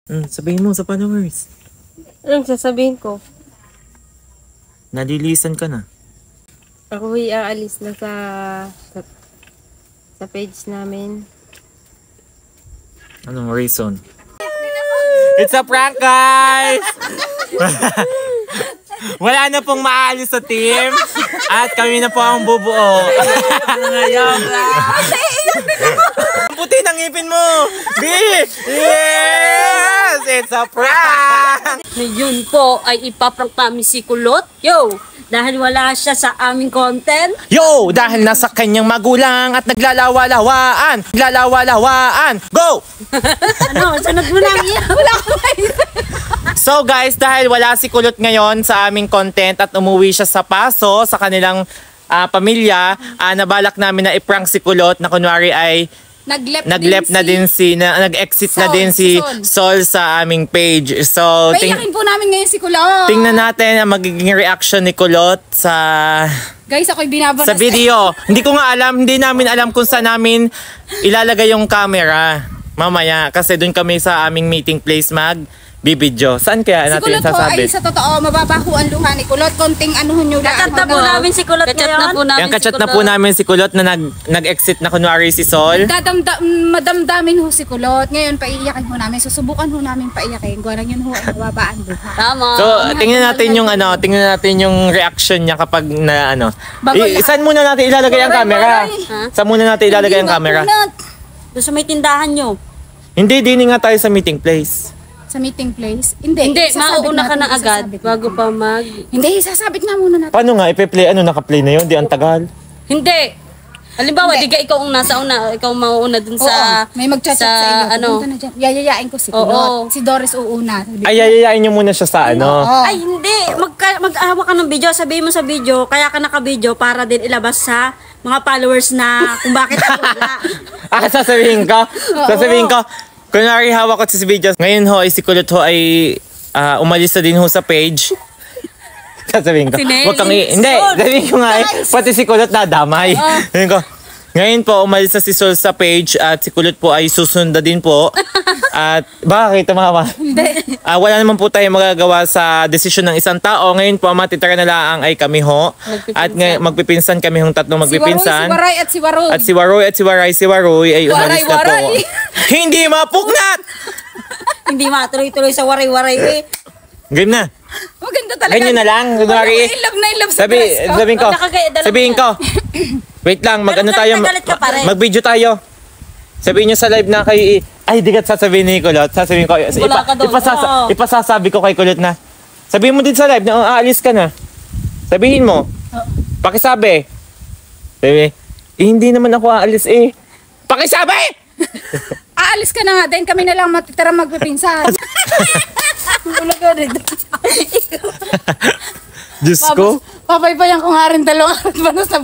Sabihin mo sa followers. Anong sasabihin ko? Nalilisan ka na. Ako ay aalis na sa page namin. Anong reason? It's a prank, guys! Wala na pong maalis sa team. At kami na po ang bubuo. Ngayon. Ang puti ng ngipin mo! B! Yes! It's a prank! Ngayon po ay ipaprank namin si Kulot. Yo! Dahil wala siya sa aming content. Yo! Dahil nasa kanyang magulang at naglalawa-lawaan. Naglalawa-lawaan. Go! Ano? Sunod mo na. Wala ko So guys, dahil wala si Kulot ngayon sa aming content at umuwi siya sa Paso sa kanilang pamilya, nabalak namin na i-prank si Kulot na kunwari ay nag-exit na din si Sol sa aming page. So, payakin po namin ngayon si Kulot. Tingnan natin ang magiging reaction ni Kulot sa Guys, ako'y binabanas sa video. Hindi ko nga alam, hindi namin alam kung saan namin ilalagay yung camera mamaya kasi doon kami sa aming meeting place bibidyo. Saan kaya natin Kulot sasabi? ay sa totoo, mababaho ang luha ni Kulot. Konting anuhon nyo lang. Kachat na po namin si Kulot ngayon. Yung kachat na po namin si Kulot na nag-exit na kunwari si Sol. Madamdamin ho si Kulot. Ngayon, paiyakin ho namin. Susubukan ho namin paiyakin. Guwarang yun ho ay mababaan luha. Tama. So, tingnan natin yung reaction niya kapag na saan muna natin ilalagay ang camera? Saan muna natin ilalagay ang camera? Doon sa may tindahan nyo. Hindi, dini nga tayo sa meeting place. Sa meeting place? Hindi, mauuna ka na agad bago pa Hindi, sasabit nga muna natin. Paano nga ipe-play? Naka-play na yun? Di ang tagal. Hindi. Halimbawa, di ka ikaw ang nasa una, ikaw mauuna dun sa... May mag-chat sa iyo. Punta na dyan. Yayayain ko si Kulot. Si Doris uuna. Ay, yayayain nyo muna siya sa Ay, hindi. Mag-awa ka ng video. Sabihin mo sa video, kaya ka naka-video para din ilabas sa mga followers na kung bakit ako wala. Sasabihin ko. Kunwari hawak ko sa video. Ngayon ho, si Kulot ho ay umalis na din ho sa page. Sasabihin ko. Wag kang hindi, sabihin ko nga pati si Kulot nadamay. Sabihin ko. Ngayon po, umalis na si Sol sa page at si Kulot po ay susunod din po. At bakit tumawa? Wala naman po tayo magagawa sa desisyon ng isang tao. Ngayon po, matitira na lang ay kami ho. At magpipinsan kami hong tatlong magpipinsan. Si Waray at si Waroy. At si Waroy at si Waray. Si Waroy ay umalis na po. Hindi mapugnat! Hindi matuloy-tuloy sa waray-waray eh. Game na. Maganda talaga. Ganyan na lang. Kunwari, ilove sa dress ko. Sabihin ko. Wait lang, mag-ano tayo. Mag-video tayo. Sabihin nyo sa live na kay... Ay, di ka sasabihin ni Kulot. Sasabihin ko. Ipasasabi ko kay Kulot na. Sabihin mo din sa live na aalis ka na. Sabihin mo. Pakisabi. Sabi, hindi naman ako aalis eh. Pakisabi! Aalis ka na nga. Then kami na lang matitira magpipinsan. Diyos ko. Papaypayan ko nga rin dalawang banas na.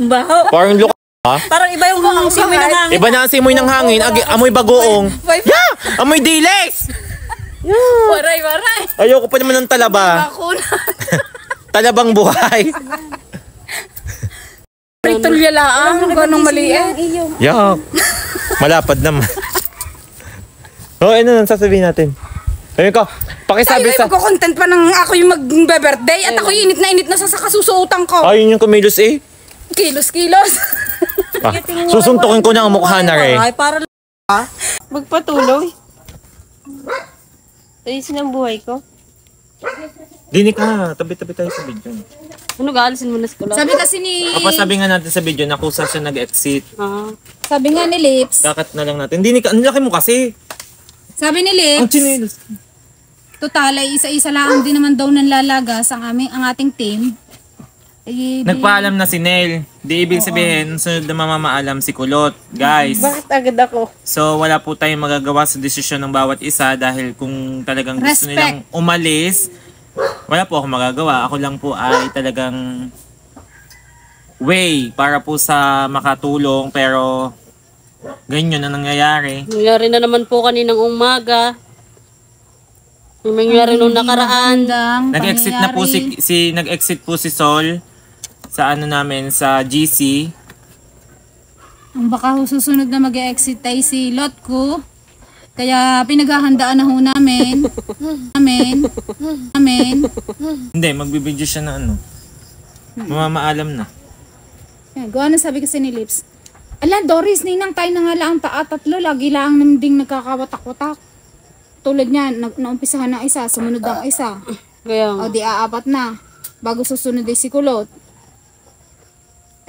Baho. Parang look. Parang iba yung simoy ng hangin. Iba na ang simoy ng hangin. Amoy bagoong. Yeah! Amoy dilex! Waray. Ayoko pa naman ng talaba. Talabang buhay. Tulya lang. Ganong maliit. Yeah. Malapad naman. Ano nang sasabihin natin? Sabi ko, pakisabi sa... Magko-content pa ng ako yung mag-birthday at ako yung init na sa kasusuotan ko. Ayun yung kumilos eh. Kilos. Susuntukin ko na ang mukha na rin. Ay, para Magpatuloy. Ayusin ang buhay ko. Dinig ka, tabi-tabi tayo sa video. ano gaalisin mo na si Kulot? Sabi kasi ni... Papasabi nga natin sa video na kusa siya nag-exit. Sabi nga ni Lips. Kakat na lang natin. Dinig ka, ang laki mo kasi. Sabi ni Ang Lips. chinelos. Total ay isa-isa lang din naman daw nanlalagas ang ating team. Nagpaalam na si Nel. Di ibig sabihin, sunod na mamamaalam si Kulot. Guys. Bakit agad ako? So, wala po tayong magagawa sa desisyon ng bawat isa dahil kung talagang gusto nilang umalis, wala po akong magagawa. Ako lang po ay talagang way para po sa makatulong pero ganyan na nangyayari. Nangyari na naman po kaninang umaga. Nangyari nung nakaraan. Nag-exit na po nag-exit po si Sol sa ano namin sa GC. Ang baka susunod na mag-exit ay si Lotko. Kaya pinaghahandaan na ho namin. Amen. Hindi, magbibideo siya na ano. Mamamaalam na. Yan, gawa na sabi kasi ni Lips. Ala, Doris, ninang tayo na nga lang tatlo. Lagi lang naman ding nagkakawatak-watak. Tulad niyan, naumpisahan ng isa, sumunod ang isa. Kaya O di aapat na. Bago susunod ay si Kulot.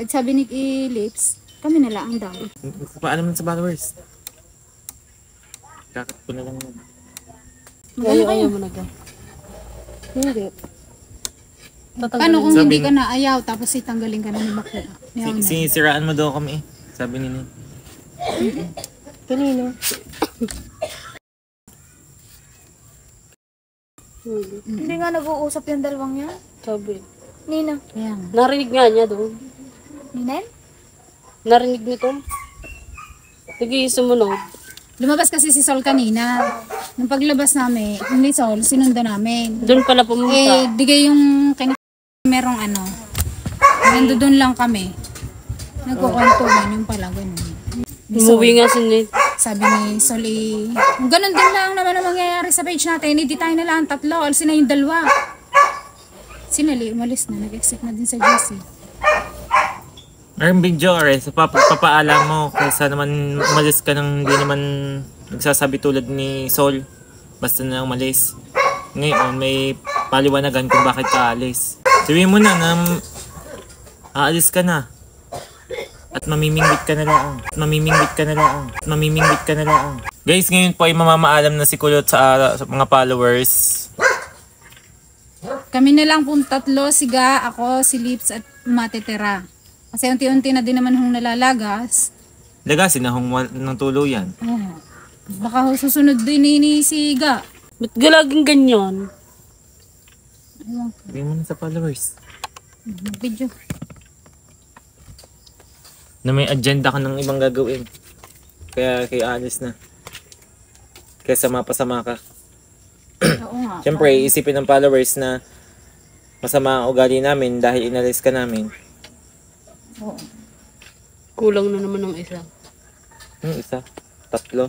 At sabi ni Lips, kami na lang daw. Paalam na sa followers. Kakat ko na lang yun. ayaw mo na ka. Hindi. Paano kung hindi ka na ayaw, tapos itanggalin ka na ni Bakla? Sinisiraan mo daw kami eh. Sabi ni Nin. Kanino? Hindi nga nag-uusap yung dalawang yan. Sabi. Nina. Yan. Narinig nga niya doon. Ninen? Narinig nito. Sige, sumunod. Lumabas kasi si Sol kanina. Nung paglabas namin, ni Sol, sinundo namin. Doon pala pumunta. Eh, digay yung merong ano. Nando doon lang kami. Nagkukwentuhan yung pala, ganun. Umuwi nga si Nate. Sabi ni Sol, ganun din lang naman ang mangyayari sa page natin. Hindi tayo na lang tatlo. Alisin na yung dalawa. Sinali, umalis na. Nag-exit na din sa GC. Mayroong video rin, so papaalam mo kaysa naman umalis ka nang hindi naman nagsasabi tulad ni Sol. Basta na umalis. Ngayon, may paliwanagan kung bakit ka alis. Sabihin mo na aalis ka na. At mamimingwit ka na lang. Guys, ngayon po ay mamamaalam na si Kulot sa mga followers. Kami na lang pong tatlo, siga, ako, si Lips at matitira. Kasi unti-unti na din naman hong nalalagas. Lagasin na ng tuluyan. Oh. Baka susunod din ni Siga. Ba't galaging ganyan? Sabihin mo na sa followers. Video. Na may agenda ka ng ibang gagawin. Kaya alis na. Kaysa mapasama ka. Oo nga. Siyempre, isipin ng followers na masama ang ugali namin dahil inalis ka namin. Oo. Kulang na naman ng isa. Isa? Tatlo?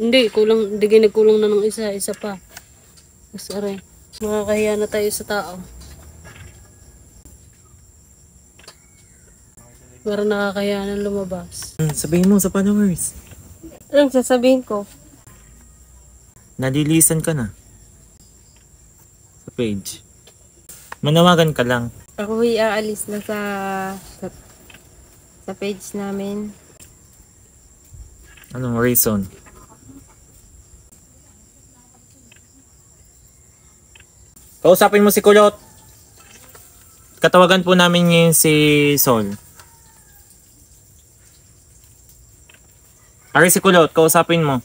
Hindi, kulang. Hindi nagkulang na ng isa. Isa pa. Mas aray. Makakahiya na tayo sa tao. Para nakakahiya na lumabas. Sabihin mo sa followers. Anong sasabihin ko? Nalilisan ka na. Sa page. Manawagan ka lang. Ako ay aalis na sa page namin. Anong reason? Kausapin mo si Kulot. Katawagan po namin ngayon si Sol. Ari si Kulot, kausapin mo.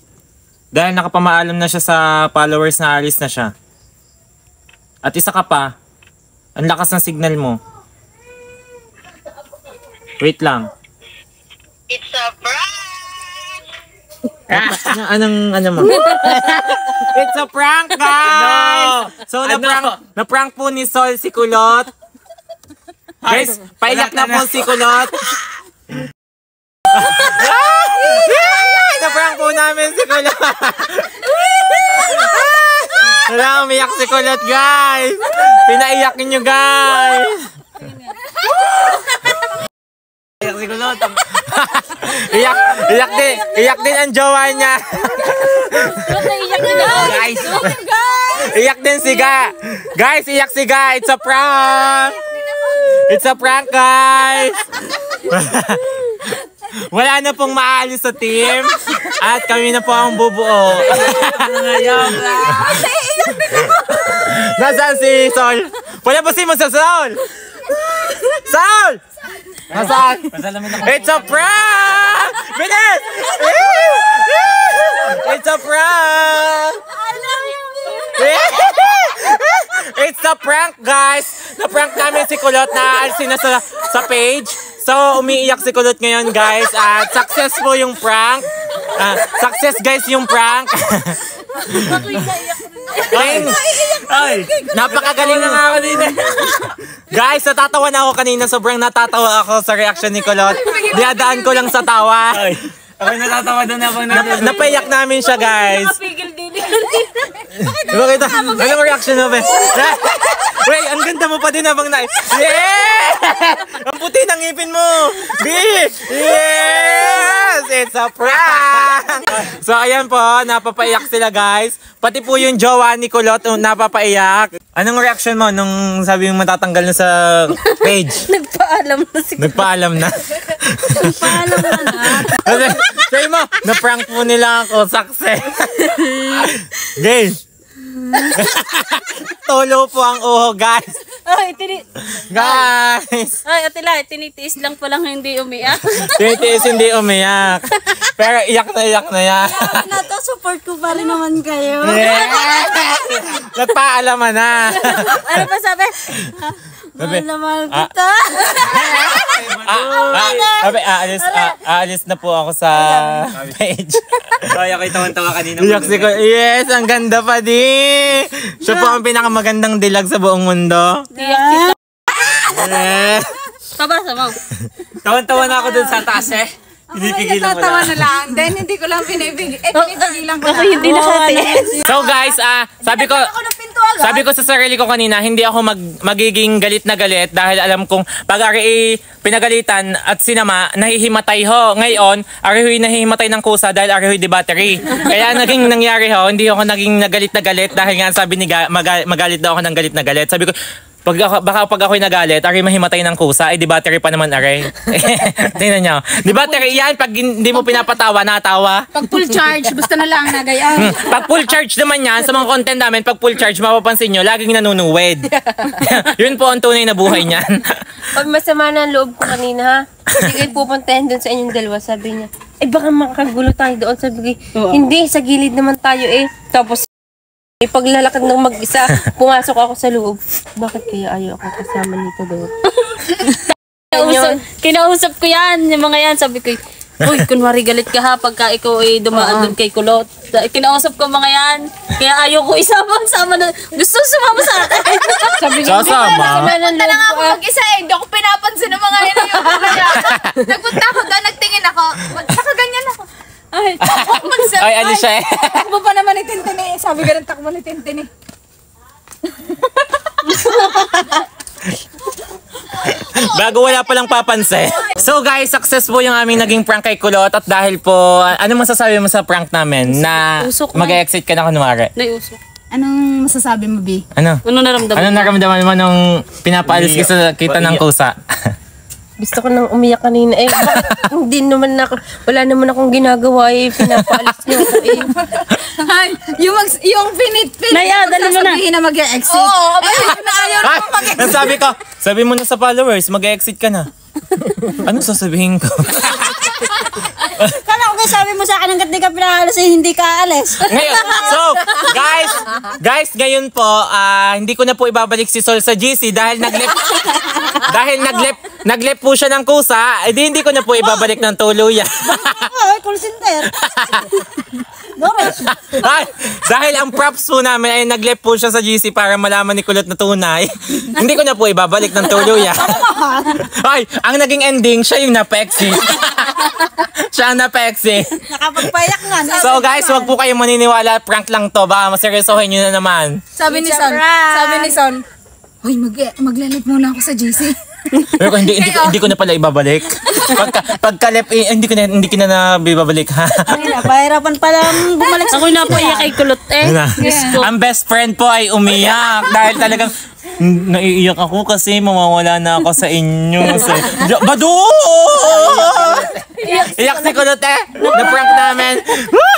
Dahil nakapamaalam na siya sa followers na alis na siya. At isa ka pa, ang lakas ng signal mo. Wait lang. It's a prank! Ano mo? It's a prank, guys! So, na-prank po ni Sol si Kulot. Guys, paiyak na po si Kulot. Na-prank po namin si Kulot. Wala, umiyak si Kulot, guys. Pinaiyak niyo, guys. Iyak si Kulot. Iyak din ang jowa niya. Guys. Iyak din si Ga. Guys, iyak si Ga. It's a prank. It's a prank, guys. Wala na pong maalis sa team. At kami na po ang bubuo. Nasaan si Sol? Palabasin mo sa Sol! Sol! Nasaan? It's a prank! Bilis! It's a prank! It's a prank, guys! Na-prank namin si Kulot na alisin na sa page. So, umiiyak si Kulot ngayon, guys. At successful yung prank. Success, guys, yung prank. Ay, napakagaling na nga ako dito. Guys, natatawa na ako kanina. Sobrang natatawa ako sa reaction ni Kulot. Diadaan ko lang sa tawa. Ako natatawa doon habang napaiyak namin siya, guys. Nakapigil din. Bakit? Anong reaction mo, be? Wait, ang ganda mo pa din habang na... Yeah! Ang puti ng ngipin mo! B! Yes! It's a prank! So, ayan po, napapaiyak sila, guys. Pati po yung jowa ni Kulot, napapaiyak. Anong reaction mo nung sabi mo matatanggal na sa page? Nagpaalam na si Nagpaalam na. Paalam na na. Say mo, na-prank po nila ako, success. Game. Tolo po ang uho, guys. Ay, Guys. Ay, Atila, tinitiis lang palang hindi umiyak. Tinitiis hindi umiyak. Pero iyak na yan. Na to, support ko pa rin naman kayo. Yeah. Nagpaalaman na. Ano pa sabi? Mahal na mahal kita. Sabi, aalis na po ako sa page. Kaya kayo tawan-tawa kanina. Iyak si Kulot. Yes, ang ganda pa din. Siya po ang pinakamagandang dilag sa buong mundo. Tiyak. Yes. Pabasa mo. Tawan-tawa na ako dun sa taas eh. Pinipigilan ko Tatawa lang. na lang. Then hindi ko lang pinipigilan ko Ako lang. hindi nakatiis. So guys, sabi ko sa sarili ko kanina, hindi ako magiging galit na galit dahil alam kong pag ari pinagalitan at sinama, nahihimatay ho. Ngayon, arihoy nahihimatay ng kusa dahil arihoy di battery. Kaya naging nangyari ho, hindi ako naging nagalit na galit dahil nga sabi ni magalit daw ako ng galit na galit. Sabi ko, baka pag ako'y nagalit, ako'y mahimatay ng kusa, di battery pa naman aray. Tingnan nyo. Di battery yan, pag hindi mo pinapatawa, natawa. Pag full charge, gusto na lang nagayaan. Pag full charge naman yan, sa mga content namin, pag full charge, mapapansin nyo, laging nanunuwed. Yun po ang tunay na buhay niyan. Pag masama na ang loob ko kanina, ha? Hindi kayo pupuntahin doon sa inyong dalawa. Sabi niya, baka makagulo tayo doon. Sabi ko, hindi, sa gilid naman tayo eh. Tapos, paglalakad ng mag-isa, pumasok ako sa loob. Bakit kaya ayaw ako kasama nito doon? Kinausap ko yan, yung mga yan. Sabi ko, uy, kunwari galit ka ha pagka ikaw ay dumaan doon kay Kulot. Kinausap ko mga yan. Kaya ayaw ko isama na. Gusto sumama sa akin. Sabi ko, Sasama? Sama ng loob ko. Mag-isa eh, hindi ako pinapansin ng mga yan yung kaya. Nagpunta ako doon, nagtingin ako. Saka ganyan ako. Ay, Ay, ano siya eh? takbo pa naman ni Tintin eh. Sabi ka ng takbo ni Tintin eh. Bago wala palang papansin. So guys, success po yung aming naging prank kay Kulot. At dahil po, ano masasabi mo sa prank namin? Na Usok na. mag-exit ka na kunwari? Naiusok. Anong masasabi mo, B? Ano? Ano naramdaman? Ano naramdaman mo nung pinapaalis kita ng kusa? Gusto ko nang umiyak kanina eh. Bakit hindi naman ako, wala naman akong ginagawa eh. Pinapaalis niyo ako eh. Ay, yung finit Naya, dali mo na. sasabihin na mag-exit. Oo, na ayaw Ay, sabi mo na sa followers, mag-exit ka na. Ano sasabihin ko? Kala ko kayo sabi mo sa akin hanggat di ka pinaalis eh, hindi ka aalis. Ngayon, so, guys, ngayon po, hindi ko na po ibabalik si Sol sa GC dahil naglep po siya ng kusa, hindi ko na po ibabalik ng tuluyan. Ay, call center. Ay, dahil ang props po namin ay naglep po siya sa GC para malaman ni Kulot na tunay, hindi ko na po ibabalik ng tuluyan. Ay, ang naging ending, siya yung na-exit. Siya ang na-exit. Nakapagpayak nga. So guys, wag po kayong maniniwala, prank lang to, baka maseryosohin nyo na naman. Sabi ni Son, Hoy, maglalit muna ako sa JC. Pero hindi ko na pala ibabalik. Pagkalep, hindi ko na ibabalik ha. Pahirapan pala bumalik sa Ako na po iyak kay Kulot eh. Ang best friend po ay umiyak dahil talagang naiiyak ako kasi mawawala na ako sa inyo. Badu! Iyak si Kulot eh. Na-prank namin.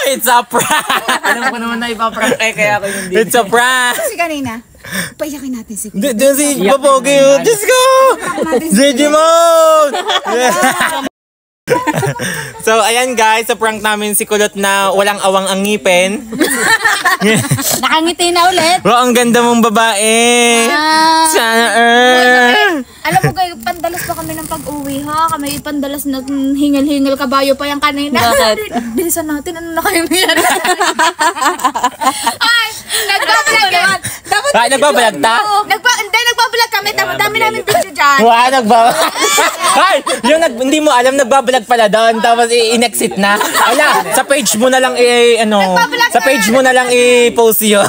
It's a prank! Alam ko naman na ipaprank kaya ako hindi. It's a prank! Kasi kanina, paiyakin natin si Diyan si Babogi yun. Diyos ko! Digimon! So, ayan guys, sa prank namin si Kulot na walang awang ang ngipin. nakangiti na ulit. Bro, ang ganda mong babae. Sana Alam mo kayo, pandalas pa kami ng pag-uwi ha. Kami pandalas na hingal-hingal kabayo pa yung kanina. Bakit? Bilisan natin, ano na kayo mayroon? Ay, nagbabalag yan. Dapat Nagbabalag ta? Hindi, nagbabalag kami. Dami namin picture dyan. Wow, Ay, yung hindi mo alam, nagbabalag pala doon, tapos in-exit na. Ala, sa page mo na lang sa page mo na lang i-post yun.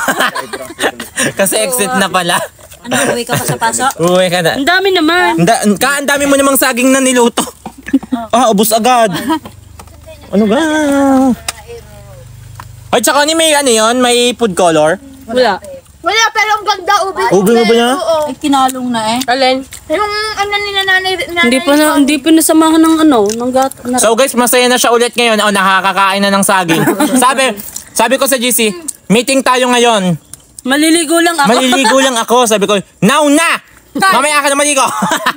Kasi exit na pala. Ano, uwi ka pa sa paso? Uwi ka na. Ang dami naman. Ang dami mo namang saging na niluto. Ubos agad. Ano ba? Ay, tsaka may may food color. Wala. Wala, pero ang ganda. Ubi mo ba niya? Ay, kinalong na eh. Alin? Yung ano ni nanay. Hindi pa nasamahan ng gat. So guys, masaya na siya ulit ngayon. Nakakakain na ng saging. Sabi ko sa GC, meeting tayo ngayon. Maliligo lang ako. Maliligo lang ako. Sabi ko, now na! Mamaya ka na maligo.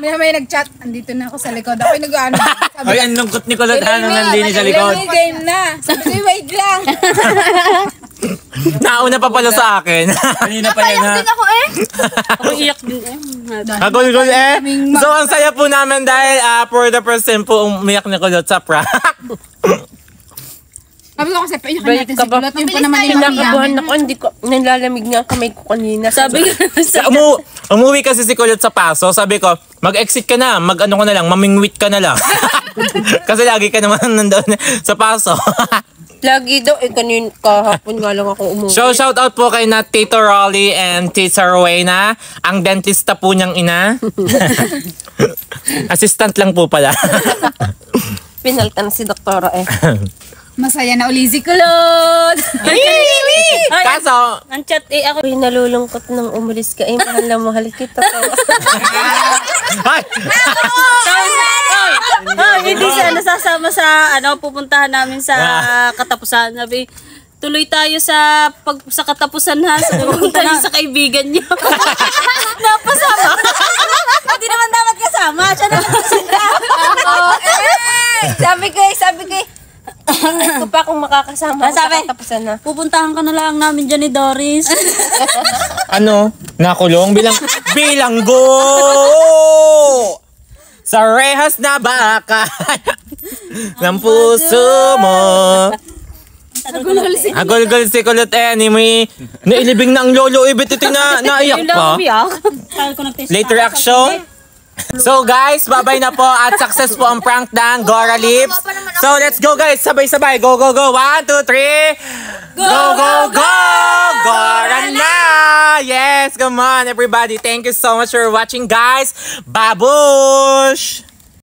May nag-chat. Andito na ako sa likod. Ako'y nag-ano. Ay, ang lungkot ni Kulot. Nandini sa likod. Game na. Sabi ko, wait lang. Nauna pa pala sa akin. Kanina pa yan ha. Ako eh. Ako iyak din eh. Agol-gol eh. So, ang saya po namin dahil for the first time po umiyak ni Kulot sa prank. Sabi ko kasi, painakan natin si Kulot. Yung pa naman Kinakabuhan ako, hindi ko, nalalamig nga ang kamay ko kanina. Sabi Umuwi kasi si Kulot sa Paso. Sabi ko, mag-exit ka na. Mag-ano ka na lang. Mamingwit ka na lang. Kasi lagi ka naman nandoon sa Paso. Lagi daw, kanina kahapon nga lang ako umuwi. So, shout out po kay na Tito Rolly and Tita Rowena. Ang dentista po niyang ina. Assistant lang po pala. Pinaltan si doktora eh. Masaya na uli si Kulot. Kaso, ang chat eh ako. Uy, nalulungkot nang umalis ka. Mahal na mahal kita. ay! Hindi siya nasasama sa pupuntahan namin sa katapusan. Sabi, tuloy tayo sa katapusan ha. So, pupunta tayo sa kaibigan niyo. Napasama. Hindi naman dapat kasama. Siya naman kasama. Sabi ko ko pa kung makakasama sa Sabi, katapusan na. pupuntahan ka na lang namin dyan ni Doris. Nakulong bilanggo sa rehas na baka ng puso mo. Agol-gol si Kulot may nailibing na ang lolo ibit ito naiyak pa. Late reaction. So guys, bye-bye na po at success po ang prank ng Gora Lips. So let's go guys, sabay-sabay. Go, go, go. 1, 2, 3. Go, go, go! Gora na! Yes, come on everybody. Thank you so much for watching guys. Babush!